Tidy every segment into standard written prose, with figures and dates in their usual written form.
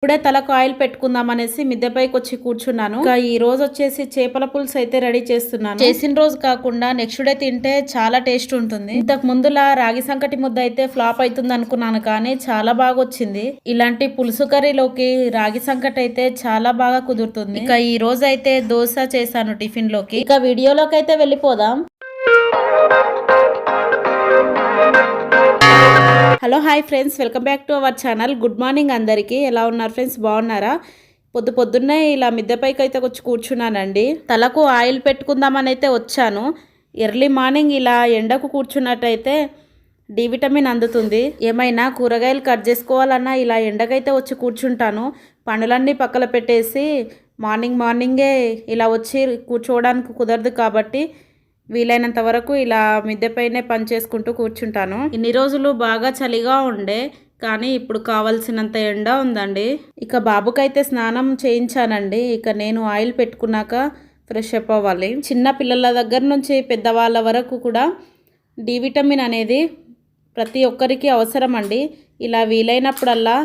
ఇప్పుడే తలకు ఆయిల్ పెట్టుకుందాం అనేసి మిద్దెపైకి వచ్చి కూర్చున్నాను. ఇంకా ఈ రోజు వచ్చేసి చేపల పులుసు అయితే రెడీ చేస్తున్నాను. చేసిన రోజు కాకుండా నెక్స్ట్ డే తింటే చాలా టేస్ట్ ఉంటుంది. ఇంతకు ముందులా రాగి సంకటి ముద్ద అయితే ఫ్లాప్ అవుతుంది అనుకున్నాను, కానీ చాలా బాగా వచ్చింది. ఇలాంటి పులుసు కర్రీలోకి రాగి సంకటి అయితే చాలా బాగా కుదురుతుంది. ఇక ఈ రోజు అయితే దోశ చేశాను టిఫిన్ లోకి. ఇక వీడియోలోకి అయితే వెళ్ళిపోదాం. Hello hi friends, welcome back to our channel. Good morning అందరికీ. ఎలా ఉన్నారు ఫ్రెండ్స్, బాగున్నారా? పొద్దున్నే ఇలా మిద్దెపైకి అయితే వచ్చి కూర్చున్నానండి. తలకు ఆయిల్ పెట్టుకుందామని అయితే వచ్చాను. ఎర్లీ మార్నింగ్ ఇలా ఎండకు కూర్చున్నట్టయితే డి విటమిన్ అందుతుంది. ఏమైనా కూరగాయలు కట్ చేసుకోవాలన్నా ఇలా ఎండకైతే వచ్చి కూర్చుంటాను. పనులన్నీ పక్కన పెట్టేసి మార్నింగే ఇలా వచ్చి కూర్చోవడానికి కుదరదు కాబట్టి వీలైనంత వరకు ఇలా మిద్దెపైనే పని చేసుకుంటూ కూర్చుంటాను. ఇన్ని రోజులు బాగా చలిగా ఉండే, కానీ ఇప్పుడు కావాల్సినంత ఎండ ఉందండి. ఇక బాబుకైతే స్నానం చేయించానండి. ఇక నేను ఆయిల్ పెట్టుకున్నాక ఫ్రెష్ అప్ అవ్వాలి. చిన్న పిల్లల దగ్గర నుంచి పెద్దవాళ్ళ వరకు కూడా డి విటమిన్ అనేది ప్రతి ఒక్కరికి అవసరం అండి. ఇలా వీలైనప్పుడల్లా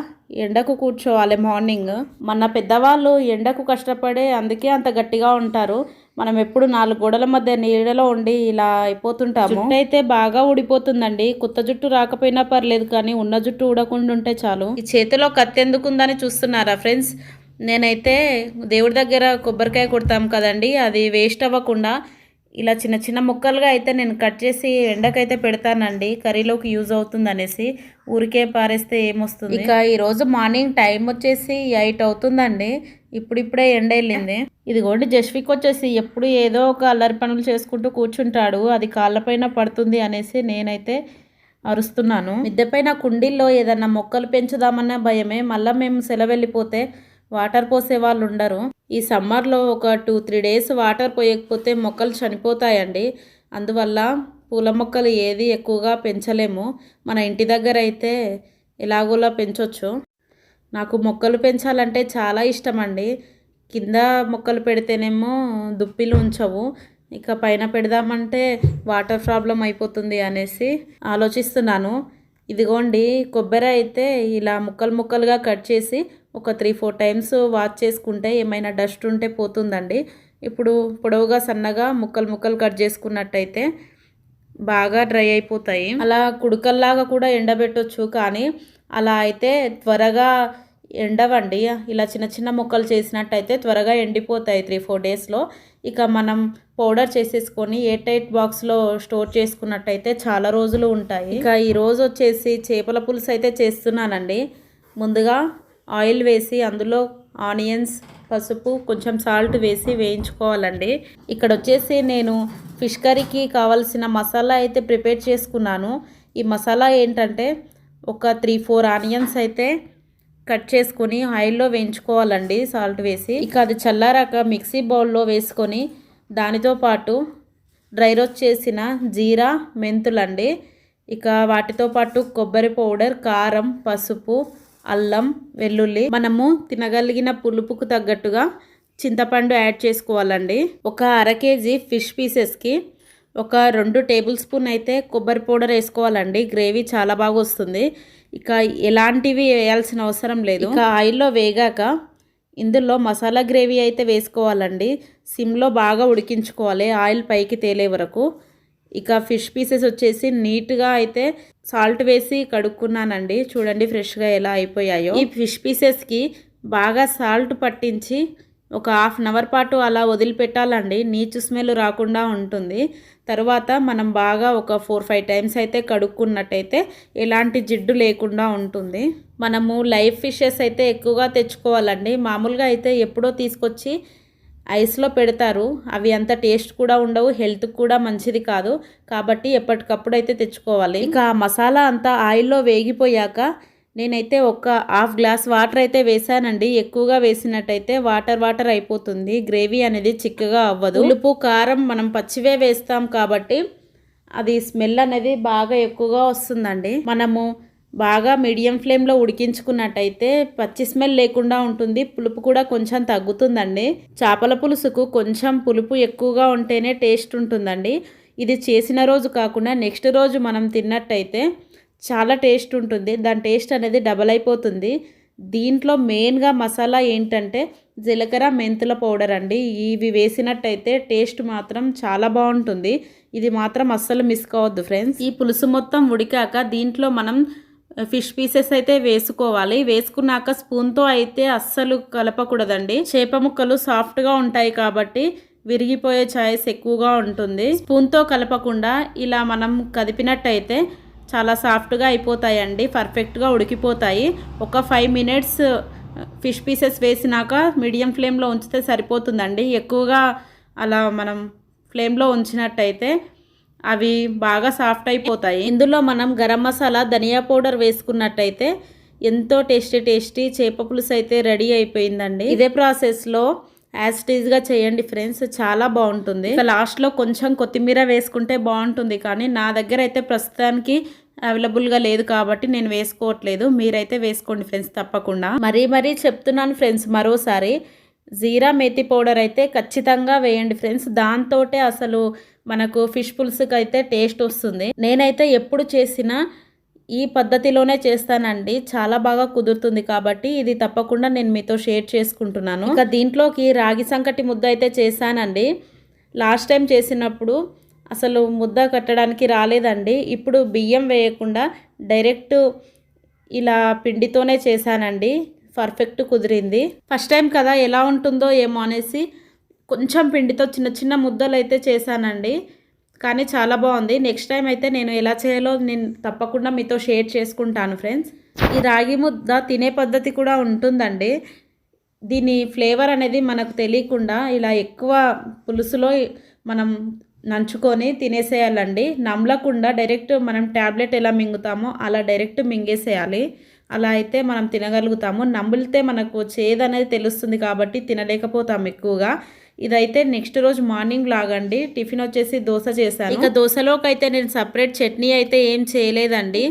ఎండకు కూర్చోవాలి మార్నింగ్. మన పెద్దవాళ్ళు ఎండకు కష్టపడే అందుకే అంత గట్టిగా ఉంటారు. మనం ఎప్పుడు 4 గోడల మధ్య నీడలో ఉండి ఇలా అయిపోతుంటాము. జుట్టు అయితే బాగా ఊడిపోతుందండి. కొత్త జుట్టు రాకపోయినా పర్లేదు, కానీ ఉన్న జుట్టు ఊడకుండా ఉంటే చాలు. ఈ చేతిలో కత్తి ఎందుకుందని చూస్తున్నారా ఫ్రెండ్స్? నేనైతే దేవుడి దగ్గర కొబ్బరికాయ కొడతాం కదండి, అది వేస్ట్ అవ్వకుండా ఇలా చిన్న చిన్న ముక్కలుగా అయితే నేను కట్ చేసి ఎండకైతే పెడతానండి. కర్రీలోకి యూజ్ అవుతుంది అనేసి. ఊరికే పారేస్తే ఏమొస్తుంది. ఇక ఈరోజు మార్నింగ్ టైం వచ్చేసి 8 అవుతుందండి. ఇప్పుడిప్పుడే ఎండ వెళ్ళింది. ఇదిగోండి జస్విక్ వచ్చేసి ఎప్పుడు ఏదో ఒక అల్లరి పనులు చేసుకుంటూ కూర్చుంటాడు. అది కాళ్ళపైన పడుతుంది అనేసి నేనైతే అరుస్తున్నాను. మిద్దెపైన కుండీల్లో ఏదన్నా మొక్కలు పెంచుదామన్న భయమే. మళ్ళీ మేము సెలవు వెళ్ళిపోతే వాటర్ పోసే వాళ్ళు ఉండరు. ఈ సమ్మర్లో ఒక 2-3 డేస్ వాటర్ పోయకపోతే మొక్కలు చనిపోతాయండి. అందువల్ల పూల మొక్కలు ఏది ఎక్కువగా పెంచలేము. మన ఇంటి దగ్గర అయితే ఎలాగోలా పెంచవచ్చు. నాకు మొక్కలు పెంచాలంటే చాలా ఇష్టం అండి. కింద మొక్కలు పెడితేనేమో దుప్పిలు ఉంచవు, ఇక పైన పెడదామంటే వాటర్ ప్రాబ్లం అయిపోతుంది అనేసి ఆలోచిస్తున్నాను. ఇదిగోండి కొబ్బరి అయితే ఇలా ముక్కలుగా కట్ చేసి ఒక 3-4 టైమ్స్ వాష్ చేసుకుంటే ఏమైనా డస్ట్ ఉంటే పోతుందండి. ఇప్పుడు పొడవుగా సన్నగా ముక్కలు కట్ చేసుకున్నట్టయితే బాగా డ్రై అయిపోతాయి. అలా కుడుకల్లాగా కూడా ఎండబెట్టొచ్చు, కానీ అలా అయితే త్వరగా ఎండవండి. ఇలా చిన్న చిన్న ముక్కలు చేసినట్టయితే త్వరగా ఎండిపోతాయి 3-4 డేస్లో. ఇక మనం పౌడర్ చేసేసుకొని ఎయిర్ టైట్ బాక్స్లో స్టోర్ చేసుకున్నట్టయితే చాలా రోజులు ఉంటాయి. ఇక ఈరోజు వచ్చేసి చేపల పులుసు అయితే చేస్తున్నానండి. ముందుగా ఆయిల్ వేసి అందులో ఆనియన్స్, పసుపు, కొంచెం సాల్ట్ వేసి వేయించుకోవాలండి. ఇక్కడ వచ్చేసి నేను ఫిష్ కర్రీకి కావాల్సిన మసాలా అయితే ప్రిపేర్ చేసుకున్నాను. ఈ మసాలా ఏంటంటే ఒక 3-4 ఆనియన్స్ అయితే కట్ చేసుకొని ఆయిల్లో వేయించుకోవాలండి సాల్ట్ వేసి. ఇక అది చల్లారాక మిక్సీ బౌల్లో వేసుకొని దానితో పాటు డ్రై రోస్ట్ చేసిన జీరా, మెంతులండి. ఇక వాటితో పాటు కొబ్బరి పౌడర్, కారం, పసుపు, అల్లం, వెల్లుల్లి, మనము తినగలిగిన పులుపుకు తగ్గట్టుగా చింతపండు యాడ్ చేసుకోవాలండి. ఒక 1/2 కేజీ ఫిష్ పీసెస్కి ఒక 2 టేబుల్ స్పూన్ అయితే కొబ్బరి పౌడర్ వేసుకోవాలండి. గ్రేవీ చాలా బాగా వస్తుంది. ఇక ఎలాంటివి వేయాల్సిన అవసరం లేదు. ఇక ఆయిల్లో వేగాక ఇందులో మసాలా గ్రేవీ అయితే వేసుకోవాలండి. సిమ్లో బాగా ఉడికించుకోవాలి ఆయిల్ పైకి తేలే వరకు. ఇక ఫిష్ పీసెస్ వచ్చేసి నీట్గా అయితే సాల్ట్ వేసి కడుక్కున్నానండి. చూడండి ఫ్రెష్గా ఎలా అయిపోయాయో. ఈ ఫిష్ పీసెస్కి బాగా సాల్ట్ పట్టించి ఒక 1/2 అవర్ పాటు అలా వదిలిపెట్టాలండి. నీచు స్మెల్ రాకుండా ఉంటుంది. తర్వాత మనం బాగా ఒక 4-5 టైమ్స్ అయితే కడుక్కున్నట్టయితే ఎలాంటి జిడ్డు లేకుండా ఉంటుంది. మనము లైవ్ ఫిషెస్ అయితే ఎక్కువగా తెచ్చుకోవాలండి. మామూలుగా అయితే ఎప్పుడో తీసుకొచ్చి ఐస్లో పెడతారు. అవి అంత టేస్ట్ కూడా ఉండవు, హెల్త్కి కూడా మంచిది కాదు. కాబట్టి ఎప్పటికప్పుడు అయితే తెచ్చుకోవాలి. ఇక ఆ మసాలా అంతా ఆయిల్లో వేగిపోయాక నేనైతే ఒక 1/2 గ్లాస్ వాటర్ అయితే వేసానండి. ఎక్కువగా వేసినట్టయితే వాటర్ అయిపోతుంది. గ్రేవీ అనేది చిక్కగా అవ్వదు. ఉప్పు, కారం మనం పచ్చివే వేస్తాం కాబట్టి అది స్మెల్ అనేది బాగా ఎక్కువగా వస్తుందండి. మనము బాగా మీడియం ఫ్లేమ్లో ఉడికించుకున్నట్టయితే పచ్చి స్మెల్ లేకుండా ఉంటుంది. పులుపు కూడా కొంచెం తగ్గుతుందండి. చేపల పులుసుకు కొంచెం పులుపు ఎక్కువగా ఉంటేనే టేస్ట్ ఉంటుందండి. ఇది చేసిన రోజు కాకుండా నెక్స్ట్ రోజు మనం తిన్నట్టయితే చాలా టేస్ట్ ఉంటుంది. దాని టేస్ట్ అనేది డబల్ అయిపోతుంది. దీంట్లో మెయిన్గా మసాలా ఏంటంటే జీలకర్ర మెంతుల పౌడర్ అండి. ఇవి వేసినట్టయితే టేస్ట్ మాత్రం చాలా బాగుంటుంది. ఇది మాత్రం అస్సలు మిస్ కావద్దు ఫ్రెండ్స్. ఈ పులుసు మొత్తం ఉడికాక దీంట్లో మనం ఫిష్ పీసెస్ అయితే వేసుకోవాలి. వేసుకున్నాక స్పూన్తో అయితే అస్సలు కలపకూడదండి. చేప ముక్కలు సాఫ్ట్గా ఉంటాయి కాబట్టి విరిగిపోయే ఛాయిస్ ఎక్కువగా ఉంటుంది. స్పూన్తో కలపకుండా ఇలా మనం కదిపినట్టయితే చాలా సాఫ్ట్గా అయిపోతాయండి, పర్ఫెక్ట్గా ఉడికిపోతాయి. ఒక 5 మినిట్స్ ఫిష్ పీసెస్ వేసినాక మీడియం ఫ్లేమ్లో ఉంచితే సరిపోతుందండి. ఎక్కువగా అలా మనం ఫ్లేమ్లో ఉంచినట్టయితే అవి బాగా సాఫ్ట్ అయిపోతాయి. ఇందులో మనం గరం మసాలా, ధనియా పౌడర్ వేసుకున్నట్టయితే ఎంతో టేస్టీ చేప పులుసు అయితే రెడీ అయిపోయిందండి. ఇదే ప్రాసెస్లో యాజ్ టీజ్గా చేయండి ఫ్రెండ్స్, చాలా బాగుంటుంది. ఇక లాస్ట్లో కొంచెం కొత్తిమీర వేసుకుంటే బాగుంటుంది, కానీ నా దగ్గర అయితే ప్రస్తుతానికి అవైలబుల్గా లేదు కాబట్టి నేను వేసుకోవట్లేదు. మీరైతే వేసుకోండి ఫ్రెండ్స్ తప్పకుండా. మరీ చెప్తున్నాను ఫ్రెండ్స్ మరోసారి, జీరా మేతి పౌడర్ అయితే ఖచ్చితంగా వేయండి ఫ్రెండ్స్. దాంతోటే అసలు మనకు ఫిష్ పులుసుకి అయితే టేస్ట్ వస్తుంది. నేనైతే ఎప్పుడు చేసినా ఈ పద్ధతిలోనే చేస్తానండి, చాలా బాగా కుదురుతుంది. కాబట్టి ఇది తప్పకుండా నేను మీతో షేర్ చేసుకుంటున్నాను. ఇక దీంట్లోకి రాగి సంకటి ముద్ద అయితే చేశానండి. లాస్ట్ టైం చేసినప్పుడు అసలు ముద్ద కట్టడానికి రాలేదండి. ఇప్పుడు బియ్యం వేయకుండా డైరెక్ట్ ఇలా పిండితోనే చేశానండి, పర్ఫెక్ట్ కుదిరింది. ఫస్ట్ టైం కదా ఎలా ఉంటుందో ఏమో అనేసి కొంచెం పిండితో చిన్న ముద్దలు అయితే చేశానండి, కానీ చాలా బాగుంది. నెక్స్ట్ టైం అయితే నేను ఎలా చేయాలో నేను తప్పకుండా మీతో షేర్ చేసుకుంటాను ఫ్రెండ్స్. ఈ రాగి ముద్ద తినే పద్ధతి కూడా ఉంటుందండి. దీని ఫ్లేవర్ అనేది మనకు తెలియకుండా ఇలా ఎక్కువ పులుసులో మనం నంచుకొని తినేసేయాలండి. నమలకుండా డైరెక్ట్ మనం ట్యాబ్లెట్ ఎలా మింగుతామో అలా డైరెక్ట్ మింగేసేయాలి. అలా అయితే మనం తినగలుగుతాము. నమిలితే మనకు చేదనేది తెలుస్తుంది కాబట్టి తినలేకపోతాం ఎక్కువగా. ఇదైతే నెక్స్ట్ రోజు మార్నింగ్ లాగండి. టిఫిన్ వచ్చేసి దోశ చేశాను. ఇక దోశలోకి అయితే నేను సపరేట్ చట్నీ అయితే ఏం చేయలేదండి.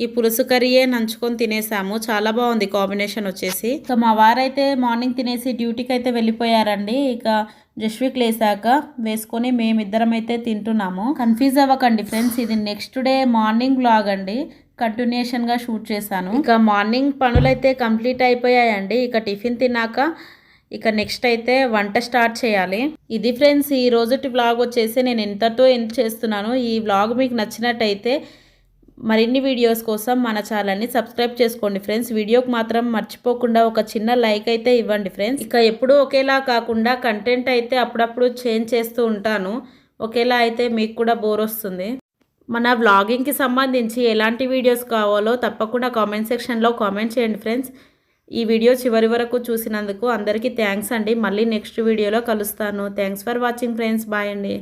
ఈ పులుసు కర్రీయే నంచుకొని తినేసాము. చాలా బాగుంది కాంబినేషన్ వచ్చేసి. ఇక మా వారైతే మార్నింగ్ తినేసి డ్యూటీకి అయితే వెళ్ళిపోయారండి. ఇక జస్విక్ లేసాక వేసుకొని మేమిద్దరం అయితే తింటున్నాము. కన్ఫ్యూజ్ అవ్వకండి ఫ్రెండ్స్, ఇది నెక్స్ట్ డే మార్నింగ్ వ్లాగ్ అండి. కంటిన్యూషన్గా షూట్ చేశాను. ఇక మార్నింగ్ పనులైతే కంప్లీట్ అయిపోయాయండి. ఇక టిఫిన్ తిన్నాక ఇక నెక్స్ట్ అయితే వంట స్టార్ట్ చేయాలి. ఇది ఫ్రెండ్స్ ఈ రోజుటి వ్లాగ్ వచ్చేసి నేను ఎంతతో ఎండ్ చేస్తున్నాను. ఈ వ్లాగ్ మీకు నచ్చినట్టయితే మరిన్ని వీడియోస్ కోసం మన ఛానల్ని సబ్స్క్రైబ్ చేసుకోండి ఫ్రెండ్స్. వీడియోకి మాత్రం మర్చిపోకుండా ఒక చిన్న లైక్ అయితే ఇవ్వండి ఫ్రెండ్స్. ఇక ఎప్పుడూ ఒకేలా కాకుండా కంటెంట్ అయితే అప్పుడప్పుడు చేంజ్ చేస్తూ ఉంటాను. ఒకేలా అయితే మీకు కూడా బోర్ వస్తుంది. మన వ్లాగింగ్కి సంబంధించి ఎలాంటి వీడియోస్ కావాలో తప్పకుండా కామెంట్ సెక్షన్లో కామెంట్ చేయండి ఫ్రెండ్స్. ఈ వీడియో చివరి వరకు చూసినందుకు అందరికీ థ్యాంక్స్ అండి. మళ్ళీ నెక్స్ట్ వీడియోలో కలుస్తాను. Thanks for watching friends. Bye అండి.